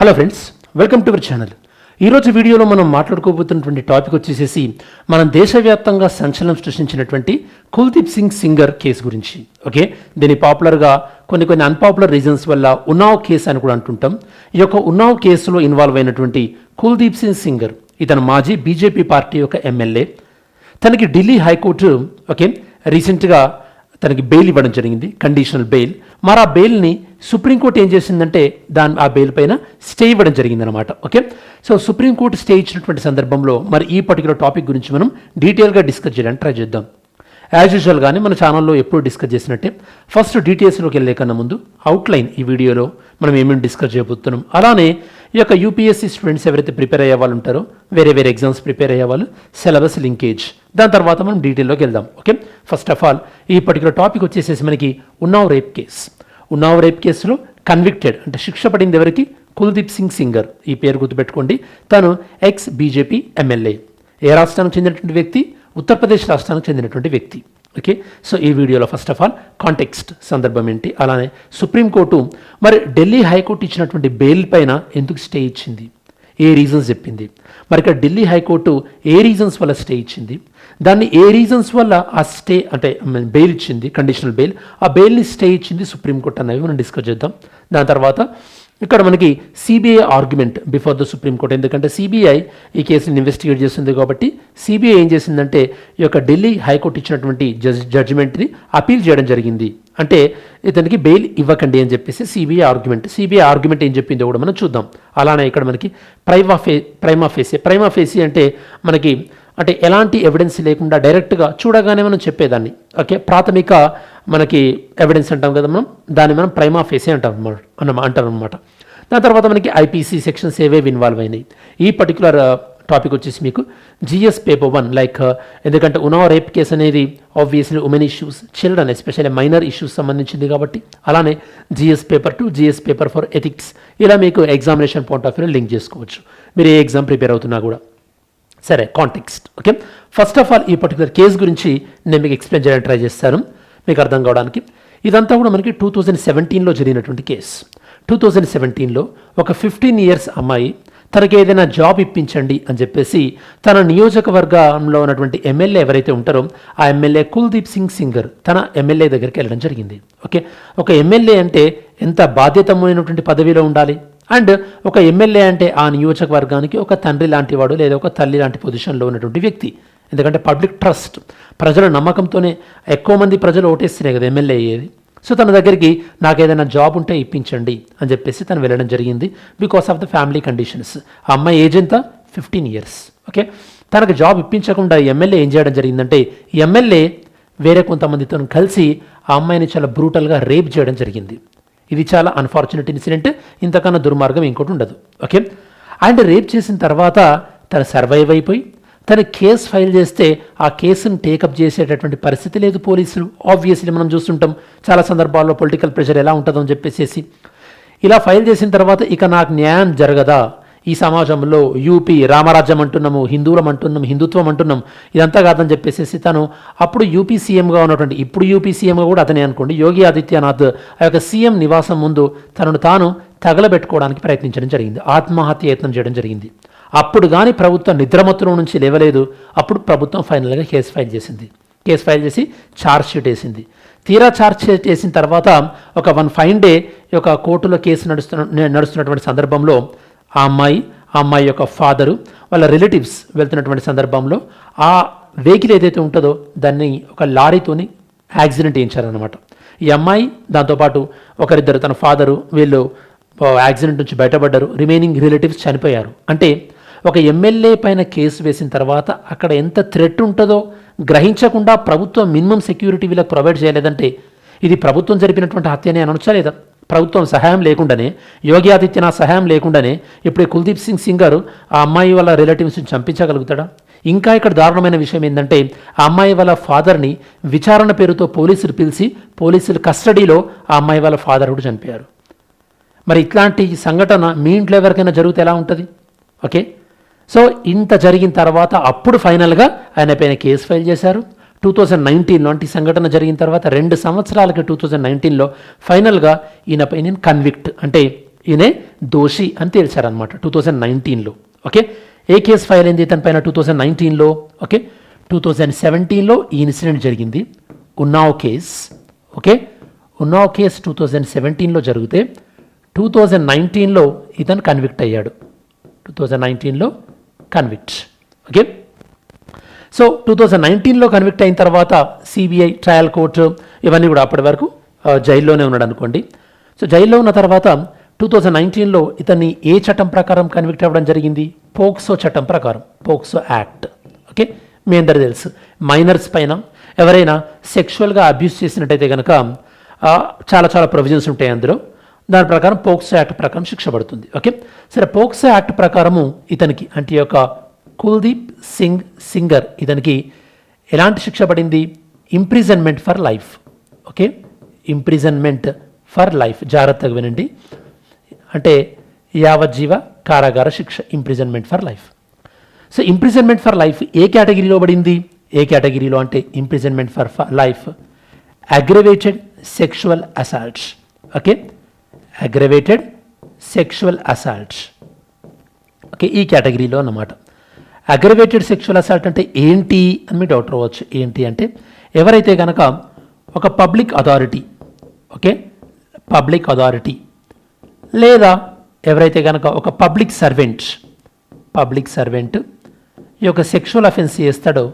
Hello friends, welcome to our channel. ఈరోజు వీడియోలో మనం మాట్లాడుకోబోతున్నటువంటి టాపిక్ వచ్చేసేసి మనం దేశవ్యాప్తంగా సంచలనం సృష్టించినటువంటి కుల్దీప్ సింగ్ సెంగర్ కేసు గురించి. ఓకే, దీన్ని పాపులర్గా కొన్ని అన్పాపులర్ రీజన్స్ వల్ల ఉన్నావ్ కేసు అని కూడా అంటుంటాం. ఈ యొక్క ఉన్నావ్ కేసులో ఇన్వాల్వ్ అయినటువంటి కుల్దీప్ సింగ్ సెంగర్ ఇతను మాజీ బీజేపీ పార్టీ యొక్క ఎమ్మెల్యే. తనకి ఢిల్లీ హైకోర్టు రీసెంట్గా తనకి బెయిల్ ఇవ్వడం జరిగింది, కండిషనల్ బెయిల్. మరి ఆ బెయిల్ని సుప్రీంకోర్టు ఏం చేసిందంటే ఆ బెయిల్ పైన స్టే ఇవ్వడం జరిగిందనమాట. ఓకే, సో సుప్రీంకోర్టు స్టే ఇచ్చినటువంటి సందర్భంలో మరి ఈ పర్టికులర్ టాపిక్ గురించి మనం డీటెయిల్గా డిస్కస్ చేయడానికి ట్రై చేద్దాం. యాజ్ యూజువల్ కానీ మన ఛానల్లో ఎప్పుడు డిస్కస్ చేసినట్టే ఫస్ట్ డీటెయిల్స్లోకి వెళ్ళే కన్నా ముందు అవుట్లైన్ ఈ వీడియోలో మనం ఏమేమి డిస్కస్ చేయబోతున్నాం. అలానే ఈ యొక్క యూపీఎస్సీ స్టూడెంట్స్ ఎవరైతే ప్రిపేర్ అయ్యే వాళ్ళు ఉంటారో, వేరే ఎగ్జామ్స్ ప్రిపేర్ అయ్యే వాళ్ళు, సిలబస్ లింకేజ్, దాని తర్వాత మనం డీటెయిల్లోకి వెళ్దాం. ఓకే, ఫస్ట్ ఆఫ్ ఆల్ ఈ పర్టికులర్ టాపిక్ వచ్చేసేసి మనకి ఉన్నావ్ రేప్ కేసు. ఉన్నావ్ రేప్ కేసులో కన్విక్టెడ్ అంటే శిక్ష పడింది ఎవరికి? కుల్దీప్ సింగ్ సెంగర్. ఈ పేరు గుర్తుపెట్టుకోండి. తను ఎక్స్ బీజేపీ ఎమ్మెల్యే. ఏ రాష్ట్రానికి చెందినటువంటి వ్యక్తి? ఉత్తరప్రదేశ్ రాష్ట్రానికి చెందినటువంటి వ్యక్తి. ఓకే, సో ఈ వీడియోలో ఫస్ట్ ఆఫ్ ఆల్ కాంటెక్స్ట్, సందర్భం ఏంటి, అలానే సుప్రీంకోర్టు మరి ఢిల్లీ హైకోర్టు ఇచ్చినటువంటి బెయిల్ పైన ఎందుకు స్టే ఇచ్చింది, ఏ రీజన్స్ చెప్పింది, మరి ఇక్కడ ఢిల్లీ హైకోర్టు ఏ రీజన్స్ వల్ల స్టే ఇచ్చింది, దాన్ని ఏ రీజన్స్ వల్ల ఆ స్టే అంటే బెయిల్ ఇచ్చింది, కండిషనల్ బెయిల్, ఆ బెయిల్ని స్టే ఇచ్చింది సుప్రీంకోర్టు అనేవి మనం డిస్కస్ చేద్దాం. దాని తర్వాత ఇక్కడ మనకి CBI argument before the supreme court. ఎందుకంటే సిబిఐ ఈ కేసుని ఇన్వెస్టిగేట్ చేస్తుంది కాబట్టి సిబిఐ ఏం చేసిందంటే ఈ యొక్క ఢిల్లీ హైకోర్టు ఇచ్చినటువంటి జడ్జిమెంట్ని అపీల్ చేయడం జరిగింది. అంటే ఇతనికి బెయిల్ ఇవ్వకండి అని చెప్పేసి సిబిఐ ఆర్గ్యుమెంట్ ఏం చెప్పిందో కూడా మనం చూద్దాం. అలానే ఇక్కడ మనకి ప్రైమా ఫేసి అంటే మనకి అంటే ఎలాంటి ఎవిడెన్స్ లేకుండా డైరెక్ట్గా చూడగానే మనం చెప్పేదాన్ని. ఓకే, ప్రాథమిక మనకి ఎవిడెన్స్ అంటాం కదా మనం, దాన్ని మనం ప్రైమా ఫేసి అంటారనమాట. దాని తర్వాత మనకి ఐపీసీ సెక్షన్స్ ఏవేవి ఇన్వాల్వ్ అయినాయి. ఈ పర్టికులర్ టాపిక్ వచ్చేసి మీకు జిఎస్ పేపర్ 1 లైక్ ఎందుకంటే ఉన్నావ్ రేప్ కేసు అనేది obviously women issues, children especially minor issues సంబంధించింది కాబట్టి, అలానే GS paper 2, GS paper 4 ethics, ఇలా మీకు examination point of view link చేసుకోవచ్చు మీరు ఏ ఎగ్జామ్ ప్రిపేర్ అవుతున్నా కూడా. సరే, context. Okay, first of all ఈ పర్టికులర్ కేసు గురించి నేను మీకు ఎక్స్ప్లెయిన్ చేయడానికి ట్రై చేస్తాను మీకు అర్థం కావడానికి. ఇదంతా కూడా మనకి 2017లో జరిగినటువంటి కేసు. 2017లో ఒక 15 years అమ్మాయి తనకి ఏదైనా జాబ్ ఇప్పించండి అని చెప్పేసి తన నియోజకవర్గంలో ఉన్నటువంటి ఎమ్మెల్యే ఎవరైతే ఉంటారో ఆ ఎమ్మెల్యే కుల్దీప్ సింగ్ సెంగర్ తన ఎమ్మెల్యే దగ్గరికి వెళ్ళడం జరిగింది. ఓకే, ఒక ఎమ్మెల్యే అంటే ఎంత బాధ్యతమైనటువంటి పదవిలో ఉండాలి. అండ్ ఒక ఎమ్మెల్యే అంటే ఆ నియోజకవర్గానికి ఒక తండ్రి లాంటి వాడు లేదా ఒక తల్లి లాంటి పొజిషన్లో ఉన్నటువంటి వ్యక్తి. ఎందుకంటే పబ్లిక్ ట్రస్ట్, ప్రజల నమ్మకంతోనే ఎక్కువ మంది ప్రజలు ఓటేస్తేనే కదా ఎమ్మెల్యే అయ్యేది. సో తన దగ్గరికి నాకు ఏదైనా జాబ్ ఉంటే ఇప్పించండి అని చెప్పేసి తను వెళ్ళడం జరిగింది because of the family conditions. ఆ అమ్మాయి ఏజ్ ఎంత? 15 years. ఓకే, తనకు జాబ్ ఇప్పించకుండా ఎమ్మెల్యే ఏం చేయడం జరిగిందంటే ఎమ్మెల్యే వేరే కొంతమందితో కలిసి ఆ అమ్మాయిని చాలా బ్రూటల్గా రేప్ చేయడం జరిగింది. ఇది చాలా అన్ఫార్చునేట్ ఇన్సిడెంట్, ఇంతకన్నా దుర్మార్గం ఇంకోటి ఉండదు. ఓకే, అండ్ రేప్ చేసిన తర్వాత తను సర్వైవ్ అయిపోయి తను కేసు ఫైల్ చేస్తే ఆ కేసును టేకప్ చేసేటటువంటి పరిస్థితి లేదు పోలీసులు. ఆబ్వియస్లీ మనం చూస్తుంటాం చాలా సందర్భాల్లో పొలిటికల్ ప్రెషర్ ఎలా ఉంటుందో అని చెప్పేసి ఇలా ఫైల్ చేసిన తర్వాత ఇక నాకు న్యాయం జరగదా, ఈ సమాజంలో యూపీ రామరాజ్యం అంటున్నాము, హిందువులం అంటున్నాం, హిందుత్వం అంటున్నాం, ఇదంతా కాదని చెప్పేసి తను అప్పుడు యూపీ సీఎంగా ఉన్నటువంటి, ఇప్పుడు యూపీ సీఎంగా కూడా అతనే అనుకోండి, యోగి ఆదిత్యనాథ్ ఆ యొక్క సీఎం నివాసం ముందు తనను తాను తగలబెట్టుకోవడానికి ప్రయత్నించడం జరిగింది, ఆత్మహత్య యత్నం చేయడం జరిగింది. అప్పుడు కానీ ప్రభుత్వం నిద్రమత్తులో నుంచి లేవలేదు. అప్పుడు ప్రభుత్వం ఫైనల్గా కేసు ఫైల్ చేసింది. కేసు ఫైల్ చేసి ఛార్జ్షీట్ వేసింది. తీరా ఛార్జ్షీట్ వేసిన తర్వాత ఒక 1 fine day యొక్క కోర్టులో కేసు నడుస్తున్నటువంటి సందర్భంలో ఆ అమ్మాయి యొక్క ఫాదరు వాళ్ళ రిలేటివ్స్ వెళ్తున్నటువంటి సందర్భంలో ఆ వెహికల్ ఏదైతే ఉంటుందో దాన్ని ఒక లారీతోని యాక్సిడెంట్ చేయించారనమాట. ఈ అమ్మాయి దాంతోపాటు ఒకరిద్దరు తన ఫాదరు వీళ్ళు యాక్సిడెంట్ నుంచి బయటపడ్డారు. రిమైనింగ్ రిలేటివ్స్ చనిపోయారు. అంటే ఒక ఎమ్మెల్యే పైన కేసు వేసిన తర్వాత అక్కడ ఎంత థ్రెట్ ఉంటుందో గ్రహించకుండా ప్రభుత్వం మినిమం సెక్యూరిటీ వీళ్ళకి ప్రొవైడ్ చేయలేదంటే ఇది ప్రభుత్వం జరిపినటువంటి హత్యనే అనొచ్చా లేదా? ప్రభుత్వం సహాయం లేకుండానే, యోగి ఆదిత్యనాథ్ సహాయం లేకుండానే ఇప్పుడు కుల్దీప్ సింగ్ సెంగర్ ఆ అమ్మాయి వాళ్ళ రిలేటివ్స్ని చంపించగలుగుతాడా? ఇంకా ఇక్కడ దారుణమైన విషయం ఏంటంటే ఆ అమ్మాయి వాళ్ళ ఫాదర్ని విచారణ పేరుతో పోలీసులు పిలిచి పోలీసుల కస్టడీలో ఆ అమ్మాయి వాళ్ళ ఫాదర్ కూడా చనిపోయారు. మరి ఇట్లాంటి సంఘటన మీ ఇంట్లో ఎవరికైనా జరిగితే ఎలా ఉంటుంది? ఓకే, సో ఇంత జరిగిన తర్వాత అప్పుడు ఫైనల్గా ఆయన పైన కేసు ఫైల్ చేశారు. 2019 అంటే సంఘటన జరిగిన తర్వాత 2 సంవత్సరాలకి 2019లో ఫైనల్గా ఈయనపై నేను కన్విక్ట్ అంటే ఈయనే దోషి అని తేల్చారనమాట 2019లో. ఓకే, ఏ కేసు ఫైల్ అయింది ఇతని పైన 2019లో? ఓకే, 2017లో ఈ ఇన్సిడెంట్ జరిగింది, ఉన్నావ్ కేస్. ఓకే, ఉన్నావ్ కేస్ 2017లో జరిగితే 2019లో ఇతను కన్విక్ట్ అయ్యాడు. 2019లో కన్విక్ట్. ఓకే, సో 2019లో కన్విక్ట్ అయిన తర్వాత సిబిఐ ట్రయల్ కోర్టు ఇవన్నీ కూడా అప్పటి వరకు జైల్లోనే ఉన్నాడు అనుకోండి. సో జైల్లో ఉన్న తర్వాత 2019లో ఇతన్ని ఏ చట్టం ప్రకారం కన్విక్ట్ అవ్వడం జరిగింది? పోక్సో చట్టం ప్రకారం, పోక్సో యాక్ట్. ఓకే, మీ అందరికీ తెలుసు, మైనర్స్ పైన ఎవరైనా సెక్షువల్గా అబ్యూస్ చేసినట్టయితే కనుక చాలా చాలా ప్రొవిజన్స్ ఉంటాయి అందులో. దాని ప్రకారం పోక్సో యాక్ట్ ప్రకారం శిక్ష పడుతుంది. ఓకే, సరే, పోక్సో యాక్ట్ ప్రకారము ఇతనికి అంటే యొక్క కుల్దీప్ సింగ్ సింగర్ ఇతనికి ఎలాంటి శిక్ష పడింది? Imprisonment for life. Okay, imprisonment for life, జాగ్రత్తగా వినండి, అంటే యావజ్జీవ కారాగార శిక్ష, imprisonment for life. So imprisonment for life ఏ కేటగిరీలో పడింది? ఏ కేటగిరీలో అంటే imprisonment for life aggravated sexual assaults. Okay, aggravated sexual assaults. Okay, ఈ కేటగిరీలో అన్నమాట. అగ్రవేటెడ్ సెక్షువల్ అసాల్ట్ అంటే ఏంటి అని మీ డౌట్ రావచ్చు. ఏంటి అంటే ఎవరైతే కనుక ఒక public authority, okay, public authority లేదా ఎవరైతే కనుక ఒక పబ్లిక్ సర్వెంట్ ఈ యొక్క సెక్షువల్ అఫెన్స్ చేస్తాడో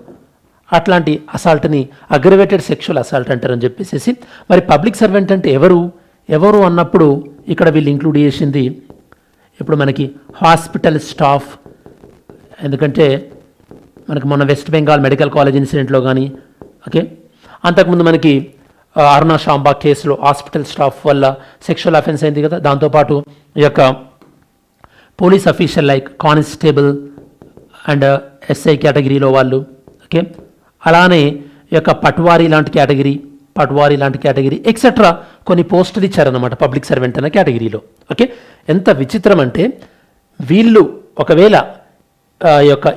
అట్లాంటి అసాల్ట్ని అగ్రవేటెడ్ సెక్షువల్ అసాల్ట్ అంటారని చెప్పేసి. మరి పబ్లిక్ సర్వెంట్ అంటే ఎవరు అన్నప్పుడు ఇక్కడ వీళ్ళు ఇంక్లూడ్ చేసింది ఇప్పుడు మనకి హాస్పిటల్ స్టాఫ్. ఎందుకంటే మనకి మొన్న వెస్ట్ బెంగాల్ మెడికల్ కాలేజ్ ఇన్సిడెంట్లో కానీ, ఓకే, అంతకుముందు మనకి అరుణా షాంబా కేసులో హాస్పిటల్ స్టాఫ్ వల్ల సెక్షువల్ అఫెన్స్ అయింది కదా. దాంతోపాటు ఈ యొక్క police official like constable and SI కేటగిరీలో వాళ్ళు. ఓకే, అలానే ఈ యొక్క పట్వారీ లాంటి కేటగిరీ ఎక్సెట్రా కొన్ని పోస్టులు ఇచ్చారన్నమాట పబ్లిక్ సర్వెంట్ అనే కేటగిరీలో. ఓకే, ఎంత విచిత్రం అంటే వీళ్ళు ఒకవేళ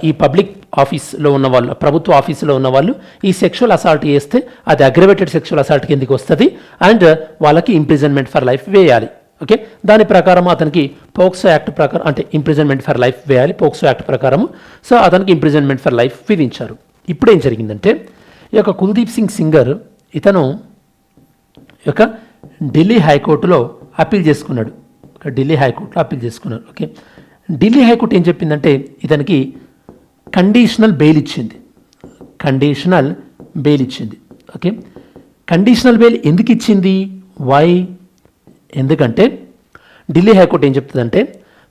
ఈ పబ్లిక్ ఆఫీస్లో ఉన్న వాళ్ళు, ప్రభుత్వ ఆఫీసులో ఉన్న వాళ్ళు ఈ సెక్షువల్ అసాల్ట్ చేస్తే అది అగ్రవేటెడ్ సెక్షువల్ అసాల్ట్ కిందకి వస్తుంది అండ్ వాళ్ళకి ఇంప్రిజన్మెంట్ ఫర్ లైఫ్ వేయాలి. ఓకే, దాని ప్రకారం అతనికి పోక్సో యాక్ట్ ప్రకారం అంటే ఇంప్రిజన్మెంట్ ఫర్ లైఫ్ వేయాలి పోక్సో యాక్ట్ ప్రకారం. సో అతనికి ఇంప్రిజన్మెంట్ ఫర్ లైఫ్ విధించారు. ఇప్పుడు ఏం జరిగిందంటే ఈ యొక్క కుల్దీప్ సింగ్ సింగర్ ఇతను యొక్క ఢిల్లీ హైకోర్టులో అప్పీల్ చేసుకున్నాడు. ఓకే, ఢిల్లీ హైకోర్టు ఏం చెప్పిందంటే ఇతనికి కండిషనల్ బెయిల్ ఇచ్చింది. ఓకే, కండిషనల్ బెయిల్ ఎందుకు ఇచ్చింది? వై? ఎందుకంటే ఢిల్లీ హైకోర్టు ఏం చెప్తుందంటే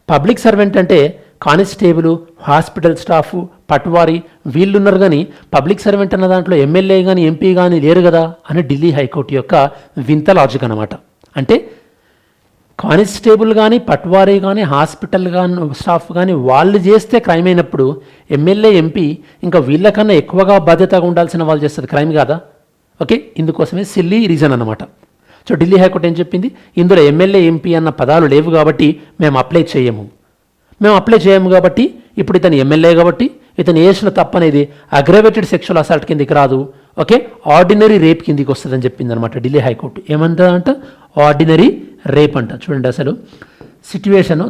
పబ్లిక్ సర్వెంట్ అంటే కానిస్టేబుల్, హాస్పిటల్ స్టాఫ్, పట్వారీ వీళ్ళున్నారు, కానీ పబ్లిక్ సర్వెంట్ అన్న దాంట్లో ఎమ్మెల్యే కానీ ఎంపీ కానీ లేరు కదా అని ఢిల్లీ హైకోర్టు యొక్క వింత లాజిక్ అనమాట. అంటే కానిస్టేబుల్ కానీ, పట్వారీ కానీ, హాస్పిటల్ కానీ స్టాఫ్ కానీ వాళ్ళు చేస్తే క్రైమ్ అయినప్పుడు ఎమ్మెల్యే, ఎంపీ ఇంకా వీళ్ళకన్నా ఎక్కువగా బాధ్యతగా ఉండాల్సిన వాళ్ళు చేస్తుంది క్రైమ్ కాదా? ఓకే, ఇందుకోసమే సిల్లీ రీజన్ అనమాట. సో ఢిల్లీ హైకోర్టు ఏం చెప్పింది? ఇందులో ఎమ్మెల్యే, ఎంపీ అన్న పదాలు లేవు కాబట్టి మేము అప్లై చేయము కాబట్టి ఇప్పుడు ఇతను ఎమ్మెల్యే కాబట్టి ఇతను చేసిన తప్పనేది అగ్రవేటెడ్ సెక్షువల్ అసాల్ట్ కిందికి రాదు. ఓకే, ఆర్డినరీ రేప్ కిందికి వస్తుందని చెప్పింది అనమాట ఢిల్లీ హైకోర్టు. ఏమంటారంట? ఆర్డినరీ రేప్ అంట. చూడండి అసలు సిట్యువేషను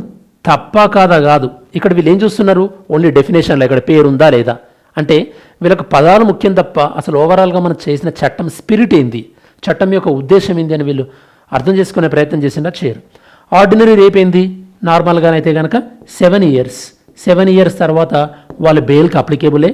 తప్ప కాదు. ఇక్కడ వీళ్ళు ఏం చూస్తున్నారు? ఓన్లీ డెఫినేషన్లో ఇక్కడ పేరు ఉందా లేదా అంటే వీళ్ళకి పదాలు ముఖ్యం తప్ప అసలు ఓవరాల్గా మనం చేసిన చట్టం స్పిరిట్ ఏంది, చట్టం యొక్క ఉద్దేశం ఏంది అని వీళ్ళు అర్థం చేసుకునే ప్రయత్నం చేసినా చేయరు. ఆర్డినరీ రేప్ ఏంది? నార్మల్గానైతే కనుక 7 ఇయర్స్ తర్వాత వాళ్ళు బెయిల్కి అప్లికేబులే.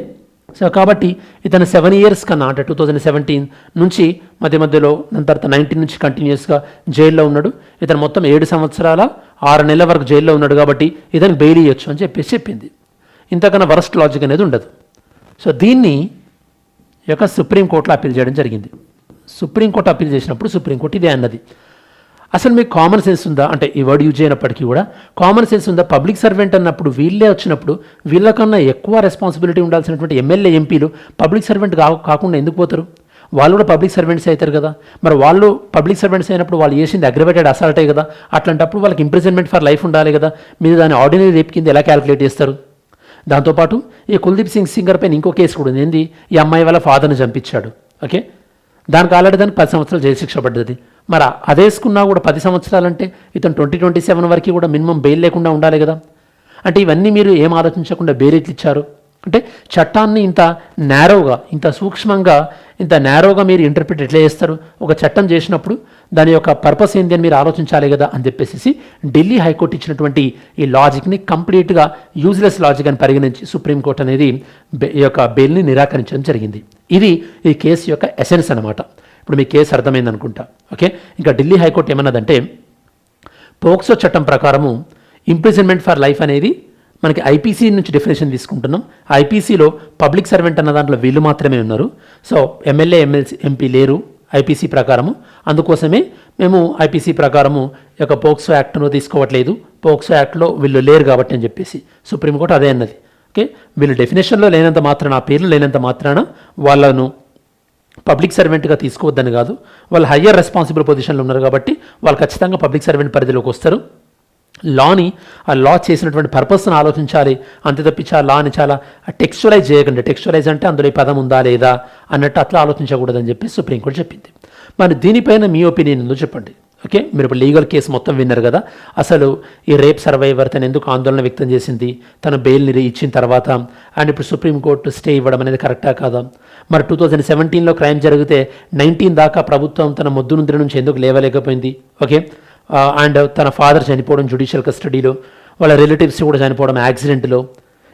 సో కాబట్టి ఇతను 7 ఇయర్స్ కన్నా అంటే 2017 నుంచి మధ్యలో దాని తర్వాత 19 నుంచి కంటిన్యూస్గా జైల్లో ఉన్నాడు. ఇతను మొత్తం 7 సంవత్సరాల 6 నెలల వరకు జైల్లో ఉన్నాడు కాబట్టి ఇతను బెయిల్ ఇవ్వచ్చు అని చెప్పింది. ఇంతకన్నా వరస్ట్ లాజిక్ అనేది ఉండదు. సో దీన్ని యొక్క సుప్రీంకోర్టులో అప్పీల్ చేయడం జరిగింది. సుప్రీంకోర్టు అప్పీల్ చేసినప్పుడు సుప్రీంకోర్టు ఇదే అన్నది, అసలు మీకు కామన్ సెన్స్ ఉందా అంటే ఈ వర్డ్ యూజ్ అయినప్పటికీ కూడా కామన్ సెన్స్ ఉందా? పబ్లిక్ సర్వెంట్ అన్నప్పుడు వీళ్ళే వచ్చినప్పుడు వీళ్ళకన్నా ఎక్కువ రెస్పాన్సిబిలిటీ ఉండాల్సినటువంటి ఎమ్మెల్యే, ఎంపీలు పబ్లిక్ సర్వెంట్ కాకుండా ఎందుకు పోతారు? వాళ్ళు కూడా పబ్లిక్ సర్వెంట్స్ అవుతారు కదా. మరి వాళ్ళు పబ్లిక్ సర్వెంట్స్ అయినప్పుడు వాళ్ళు చేసింది అగ్రవేటెడ్ అసాల్టే కదా. అట్లాంటప్పుడు వాళ్ళకి ఇంప్రిజన్మెంట్ ఫర్ లైఫ్ ఉండాలి కదా. మీరు దాన్ని ఆర్డినరీ రేప్ కింద ఎలా క్యాలిక్యులేట్ చేస్తారు? దాంతోపాటు ఈ కుల్దీప్ సింగ్ సింగర్ పైన ఇంకో కేసు కూడా ఉంది. ఏంది? ఈ అమ్మాయి వాళ్ళ ఫాదర్ని చంపించాడు. ఓకే, దానికి ఆల్రెడీ 10 సంవత్సరాలు జైలు శిక్ష పడ్డది. మరి అదేసుకున్నా కూడా 10 సంవత్సరాలంటే ఇతను 2027 వరకు కూడా మినిమం బెయిల్ లేకుండా ఉండాలి కదా. అంటే ఇవన్నీ మీరు ఏం ఆలోచించకుండా బెయిల్ ఎట్లు ఇచ్చారు? అంటే చట్టాన్ని ఇంత నేరోగా, ఇంత సూక్ష్మంగా, ఇంత నేరోగా మీరు ఇంటర్ప్రిట్ ఎట్లా చేస్తారు? ఒక చట్టం చేసినప్పుడు దాని యొక్క పర్పస్ ఏంటి అని మీరు ఆలోచించాలి కదా అని చెప్పేసి ఢిల్లీ హైకోర్టు ఇచ్చినటువంటి ఈ లాజిక్ని కంప్లీట్గా యూజ్లెస్ లాజిక్ అని పరిగణించి సుప్రీంకోర్టు అనేది ఈ యొక్క బెయిల్ని నిరాకరించడం జరిగింది. ఇది ఈ కేసు యొక్క ఎసెన్స్ అనమాట. ఇప్పుడు మీ కేసు అర్థమైంది అనుకుంటా. ఓకే, ఇంకా ఢిల్లీ హైకోర్టు ఏమన్నదంటే పోక్సో చట్టం ప్రకారము ఇంప్రిజన్మెంట్ ఫర్ లైఫ్ అనేది మనకి ఐపీసీ నుంచి డెఫినేషన్ తీసుకుంటున్నాం. ఐపీసీలో పబ్లిక్ సర్వెంట్ అన్న దాంట్లో వీళ్ళు మాత్రమే ఉన్నారు. సో ఎమ్మెల్యే ఎంపీ లేరు ఐపీసీ ప్రకారము. అందుకోసమే మేము ఐపీసీ ప్రకారము ఈ యొక్క పోక్సో యాక్ట్ను తీసుకోవట్లేదు, పోక్సో యాక్ట్లో వీళ్ళు లేరు కాబట్టి అని చెప్పేసి సుప్రీంకోర్టు అదే అన్నది. ఓకే, వీళ్ళు డెఫినేషన్లో లేనంత మాత్రాన, ఆ పేర్లు లేనంత మాత్రాన వాళ్ళను పబ్లిక్ సర్వెంట్గా తీసుకోవద్దని కాదు. వాళ్ళు హయ్యర్ రెస్పాన్సిబుల్ పొజిషన్లో ఉన్నారు కాబట్టి వాళ్ళు ఖచ్చితంగా పబ్లిక్ సర్వెంట్ పరిధిలోకి వస్తారు. లాని, ఆ లా చేసినటువంటి పర్పస్ని ఆలోచించాలి, అంతే తప్పించి ఆ లాని చాలా టెక్స్చువలైజ్ చేయకండి. టెక్స్చువలైజ్ అంటే అందులో ఈ పదం ఉందా లేదా అన్నట్టు అట్లా ఆలోచించకూడదని చెప్పి సుప్రీంకోర్టు చెప్పింది. మరి దీనిపైన మీ ఒపీనియన్ ఉందో చెప్పండి. ఓకే, మీరు ఇప్పుడు లీగల్ కేసు మొత్తం విన్నారు కదా. అసలు ఈ రేప్ సర్వైవర్ తను ఎందుకు ఆందోళన వ్యక్తం చేసింది, తన బెయిల్ని ఇచ్చిన తర్వాత, అండ్ ఇప్పుడు సుప్రీంకోర్టు స్టే ఇవ్వడం అనేది కరెక్టా కాదా? మరి 2017లో క్రైమ్ జరిగితే 19 దాకా ప్రభుత్వం తన మొద్దునుద్ర నుంచి ఎందుకు లేవలేకపోయింది? ఓకే, అండ్ తన ఫాదర్ చనిపోవడం జ్యుడిషియల్ కస్టడీలో, వాళ్ళ రిలేటివ్స్ కూడా చనిపోవడం యాక్సిడెంట్లో,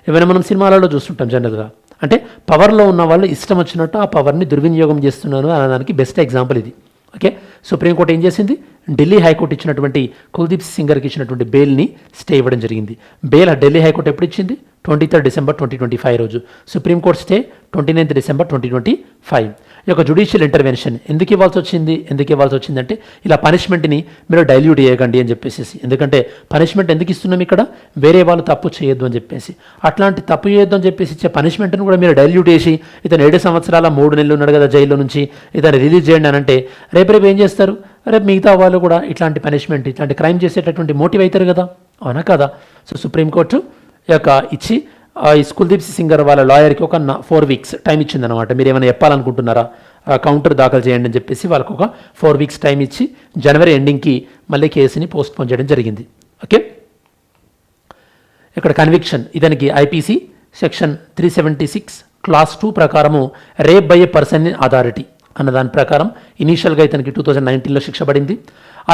ఏమైనా మనం సినిమాలలో చూస్తుంటాం జనరల్గా. అంటే పవర్లో ఉన్న వాళ్ళు ఇష్టం వచ్చినట్టు ఆ పవర్ని దుర్వినియోగం చేస్తున్నారు అనడానికి బెస్ట్ ఎగ్జాంపుల్ ఇది. ఓకే, సుప్రీంకోర్టు ఏం చేసింది? ఢిల్లీ హైకోర్టు ఇచ్చినటువంటి కుల్దీప్ సింగర్కి ఇచ్చినటువంటి బెయిల్ని స్టే ఇవ్వడం జరిగింది. బెయిల్ ఢిల్లీ హైకోర్టు ఎప్పుడు ఇచ్చింది? 23 డిసెంబర్ 2025 రోజు. Supreme court stay 29 December 2025. ఈ యొక్క జ్యుడిషియల్ ఇంటర్వెన్షన్ ఎందుకు ఇవ్వాల్సి వచ్చిందంటే ఇలా పనిష్మెంట్ని మీరు డైల్యూట్ చేయకండి అని చెప్పేసి. ఎందుకంటే పనిష్మెంట్ ఎందుకు ఇస్తున్నాం ఇక్కడ? వేరే వాళ్ళు తప్పు చేయొద్దు అని చెప్పేసి. అట్లాంటి తప్పు చేయొద్దు అని చెప్పేసి ఇచ్చే పనిష్మెంట్ని కూడా మీరు డైల్యూట్ చేసి ఇతను 7 సంవత్సరాల 3 నెలలు ఉన్నాడు కదా జైల్లో నుంచి, ఇతను రిలీజ్ చేయండి అని అంటే రేపు ఏం చేస్తారు? రేపు మిగతా వాళ్ళు కూడా ఇట్లాంటి పనిష్మెంట్, ఇట్లాంటి క్రైమ్ చేసేటటువంటి మోటివ్ అవుతారు కదా, అవునా కదా? సో సుప్రీంకోర్టు యొక్క ఇచ్చి ఈ కుల్దీప్ సింగర్ వాళ్ళ లాయర్కి ఒక 4 వీక్స్ టైం ఇచ్చిందనమాట. మీరు ఏమైనా చెప్పాలనుకుంటున్నారా, కౌంటర్ దాఖలు చేయండి అని చెప్పేసి వాళ్ళకు ఒక 4 వీక్స్ టైం ఇచ్చి జనవరి ఎండింగ్కి మళ్ళీ కేసుని పోస్ట్పోన్ చేయడం జరిగింది. ఓకే, ఇక్కడ కన్విక్షన్ ఇతనికి ఐపీసీ సెక్షన్ 376 క్లాస్ 2 ప్రకారము rape by A person in authority అన్న దాని ప్రకారం ఇనీషియల్గా ఇతనికి 2019లో శిక్ష పడింది.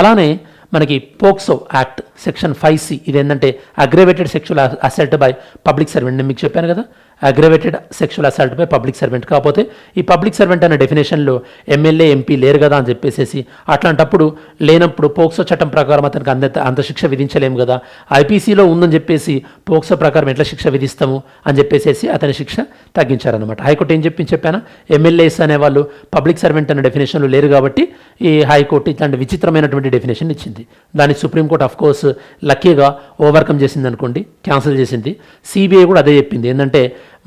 అలానే మనకి పోక్సో యాక్ట్ సెక్షన్ 5C ఇదేంటంటే aggravated sexual assault by public servant. నేను మీకు చెప్పాను కదా, aggravated sexual assault by public servant. కాకపోతే ఈ పబ్లిక్ సర్వెంట్ అనే డెఫినేషన్లో ఎమ్మెల్యే ఎంపీ లేరు కదా అని చెప్పేసి, అట్లాంటప్పుడు లేనప్పుడు పోక్సో చట్టం ప్రకారం అతనికి అంత శిక్ష విధించలేము కదా. ఐపీసీలో ఉందని చెప్పేసి పోక్సో ప్రకారం ఎట్లా శిక్ష విధిస్తాము అని చెప్పేసి అతని శిక్ష తగ్గించారనమాట. హైకోర్టు ఏం చెప్పాను, ఎమ్మెల్యేస్ అనేవాళ్ళు పబ్లిక్ సర్వెంట్ అనే డెఫినేషన్లో లేరు కాబట్టి ఈ హైకోర్టు ఇట్లాంటి విచిత్రమైనటువంటి డెఫినేషన్ ఇచ్చింది. దాన్ని సుప్రీంకోర్టు ఆఫ్ కోర్స్ లక్కీగా ఓవర్కమ్ చేసింది అనుకోండి, క్యాన్సిల్ చేసింది. సిబిఐ కూడా అదే చెప్పింది. ఏంటంటే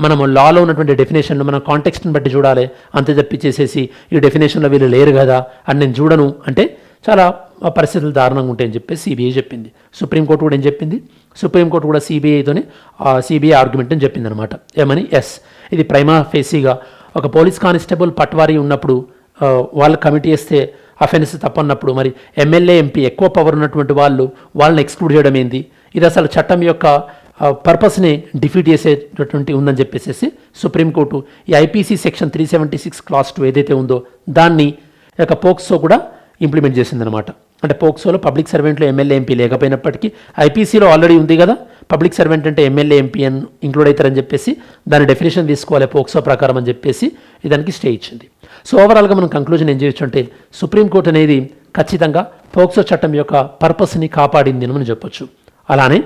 మనము లాలో ఉన్నటువంటి డెఫినేషన్ను మనం కాంటెక్స్ట్ని బట్టి చూడాలి, అంతే తప్పించేసేసి ఈ డెఫినేషన్లో వీళ్ళు లేరు కదా అని నేను చూడను అంటే చాలా పరిస్థితులు దారుణంగా ఉంటాయని చెప్పేసి సిబిఐ చెప్పింది. సుప్రీంకోర్టు కూడా ఏం చెప్పింది? సుప్రీంకోర్టు కూడా సిబిఐ ఆర్గ్యుమెంట్ అని చెప్పింది అనమాట. ఏమని? ఇది ప్రైమా ఫేసీగా ఒక పోలీస్ కానిస్టేబుల్ పట్వారీ ఉన్నప్పుడు వాళ్ళు కమిటీ చేస్తే అఫెన్స్ తప్పన్నప్పుడు మరి ఎమ్మెల్యే ఎంపీ ఎక్కువ పవర్ ఉన్నటువంటి వాళ్ళని ఎక్స్క్లూడ్ చేయడం ఏంది? ఇది అసలు చట్టం యొక్క పర్పస్ని డిఫీట్ చేసేటటువంటి ఉందని చెప్పేసి సుప్రీంకోర్టు ఈ ఐపీసీ సెక్షన్ 376 క్లాస్ 2 ఏదైతే ఉందో దాన్ని యొక్క పోక్సో కూడా ఇంప్లిమెంట్ చేసిందనమాట. అంటే పోక్సోలో పబ్లిక్ సర్వెంట్లో ఎమ్మెల్యే ఎంపీ లేకపోయినప్పటికీ ఐపీసీలో ఆల్రెడీ ఉంది కదా, పబ్లిక్ సర్వెంట్ అంటే ఎమ్మెల్యే ఎంపీ అని ఇంక్లూడ్ అవుతారని చెప్పేసి దాని డెఫినేషన్ తీసుకోవాలి పోక్సో ప్రకారం అని చెప్పేసి దానికి స్టే ఇచ్చింది. సో ఓవరాల్గా మనం కంక్లూజన్ ఏం చేయొచ్చు అంటే సుప్రీంకోర్టు అనేది ఖచ్చితంగా పోక్సో చట్టం యొక్క పర్పస్ని కాపాడింది అని మనం చెప్పొచ్చు. అలానే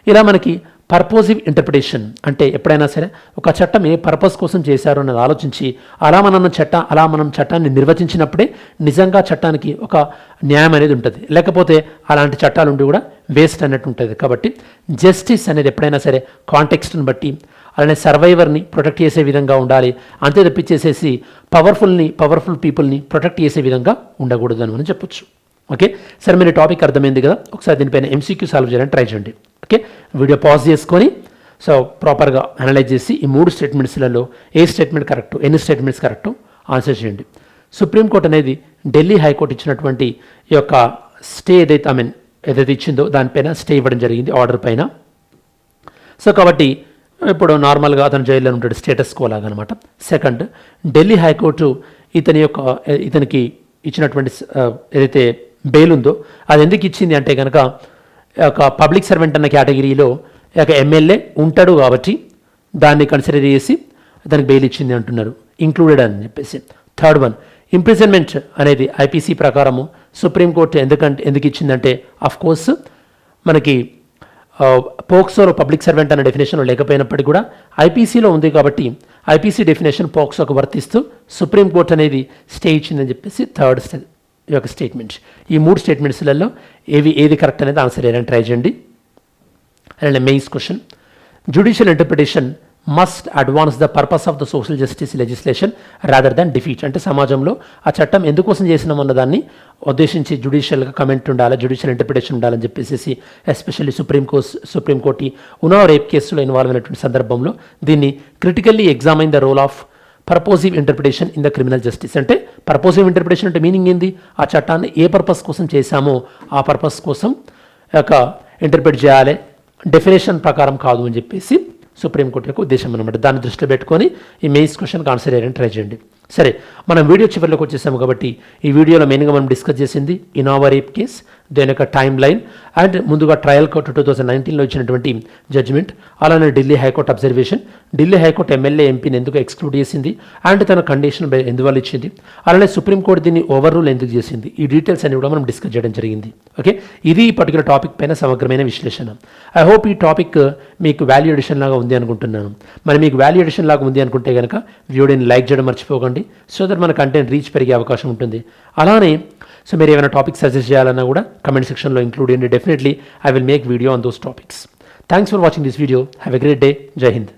ఇలా మనకి పర్పోజివ్ ఇంటర్ప్రిటేషన్ అంటే ఎప్పుడైనా సరే ఒక చట్టం ఏ పర్పస్ కోసం చేశారో అన్నది ఆలోచించి అలా మనం చట్టాన్ని నిర్వచించినప్పుడే నిజంగా చట్టానికి ఒక న్యాయం అనేది ఉంటుంది. లేకపోతే అలాంటి చట్టాలు ఉండి కూడా వేస్ట్ అన్నట్టు ఉంటుంది. కాబట్టి జస్టిస్ అనేది ఎప్పుడైనా సరే కాంటెక్స్ట్ని బట్టి అలానే సర్వైవర్ని ప్రొటెక్ట్ చేసే విధంగా ఉండాలి, అంతే తప్పించేసేసి పవర్ఫుల్ పీపుల్ని ప్రొటెక్ట్ చేసే విధంగా ఉండకూడదు అని మనం చెప్పొచ్చు. ఓకే, సరే మీరు టాపిక్ అర్థమైంది కదా, ఒకసారి దీనిపైన ఎంసీక్యూ సాల్వ్ చేయాలని ట్రై చేయండి. ఓకే, వీడియో పాజ్ చేసుకొని సో ప్రాపర్గా అనలైజ్ చేసి ఈ 3 స్టేట్మెంట్స్లలో ఏ స్టేట్మెంట్ కరెక్ట్, ఎన్ని స్టేట్మెంట్స్ కరెక్ట్ ఆన్సర్ చేయండి. సుప్రీంకోర్టు అనేది ఢిల్లీ హైకోర్టు ఇచ్చినటువంటి ఈ యొక్క స్టే ఏదైతే ఇచ్చిందో దానిపైన స్టే ఇవ్వడం జరిగింది ఆర్డర్ పైన. సో కాబట్టి ఇప్పుడు నార్మల్గా అతను జైల్లో ఉంటాడు, స్టేటస్ కోలాగా అనమాట. సెకండ్, ఢిల్లీ హైకోర్టు ఇతనికి ఇచ్చినటువంటి ఏదైతే బెయిల్ ఉందో అది ఎందుకు ఇచ్చింది అంటే కనుక ఒక పబ్లిక్ సర్వెంట్ అన్న కేటగిరీలో ఒక ఎమ్మెల్యే ఉంటాడు కాబట్టి దాన్ని కన్సిడర్ చేసి దానికి బెయిల్ ఇచ్చింది అంటున్నారు, ఇంక్లూడెడ్ అని చెప్పేసి. థర్డ్ వన్, ఇంప్రిజన్మెంట్ అనేది ఐపీసీ ప్రకారము సుప్రీంకోర్టు ఎందుకు ఇచ్చిందంటే కోర్స్ మనకి పోక్సోలో పబ్లిక్ సర్వెంట్ అనే డెఫినేషన్ లేకపోయినప్పటికీ కూడా ఐపీసీలో ఉంది కాబట్టి ఐపీసీ డెఫినేషన్ పోక్సోకు వర్తిస్తూ సుప్రీంకోర్టు అనేది స్టే ఇచ్చిందని చెప్పేసి థర్డ్ ఈ యొక్క స్టేట్మెంట్. ఈ 3 స్టేట్మెంట్స్లలో ఏది కరెక్ట్ అనేది ఆన్సర్ చేయడానికి ట్రై చేయండి. And mains question, judicial interpretation must advance the purpose of the social justice legislation rather than defeat. అంటే సమాజంలో ఆ చట్టం ఎందుకోసం చేసినామన్న దాన్ని ఉద్దేశించి జ్యుడిషియల్గా కమెంట్ ఉండాలి, జ్యుడిషియల్ ఇంటర్ప్రిటేషన్ ఉండాలని చెప్పేసి ఎస్పెషల్లీ సుప్రీంకోర్టు ఉన్నావ్ రేప్ కేసులో ఇన్వాల్వ్ అయినటువంటి సందర్భంలో దీన్ని critically examine the role of purposive interpretation in the criminal justice. అంటే పర్పోజివ్ ఇంటర్ప్రిటేషన్ అంటే మీనింగ్ ఏంది, ఆ చట్టాన్ని ఏ పర్పస్ కోసం చేశామో ఆ పర్పస్ కోసం ఇంటర్ప్రిట్ చేయాలి, డెఫినేషన్ ప్రకారం కాదు అని చెప్పేసి సుప్రీంకోర్టు యొక్క ఉద్దేశం అనమాట. దాన్ని దృష్టిలో పెట్టుకొని ఈ మెయిన్స్ క్వశ్చన్కి ఆన్సర్ చేయడానికి ట్రై చేయండి. సరే, మనం వీడియో చివరిలోకి వచ్చేసాము కాబట్టి ఈ వీడియోలో మెయిన్గా మనం డిస్కస్ చేసింది ఇన్నోవా రేప్ కేస్, దాని యొక్క టైమ్ లైన్ అండ్ ముందుగా ట్రయల్ కోర్టు 2019లో ఇచ్చినటువంటి జడ్జిమెంట్, అలానే Delhi high court observation, Delhi high court MLA ఎంపీని ఎందుకు ఎక్స్క్లూడ్ చేసింది అండ్ తన కండిషన్ ఎందువల్ల ఇచ్చింది, అలానే సుప్రీంకోర్టు దీన్ని ఓవర్ రూల్ ఎందుకు చేసింది, ఈ డీటెయిల్స్ అన్ని కూడా మనం డిస్కస్ చేయడం జరిగింది. ఓకే, ఇది ఈ పర్టికులర్ టాపిక్ పైన సమగ్రమైన విశ్లేషణ. ఐ హోప్ ఈ టాపిక్ మీకు వాల్యూ ఎడిషన్ లాగా ఉంది అనుకుంటున్నాను. మరి మీకు వాల్యూ ఎడిషన్ లాగా ఉంది అనుకుంటే కనుక వీడియోని లైక్ చేయడం మర్చిపోకండి, సో దట్ మన కంటెంట్ రీచ్ పెరిగే అవకాశం ఉంటుంది. అలానే సో మీరు ఏమైనా టాపిక్ సజెస్ట్ చేయాలన్నా కూడా కమెంట్ సెక్షన్లో ఇంక్లూడ్ చేయండి. Definitely I will make video on those topics. Thanks for watching this video. Have a great day. జై హింద్.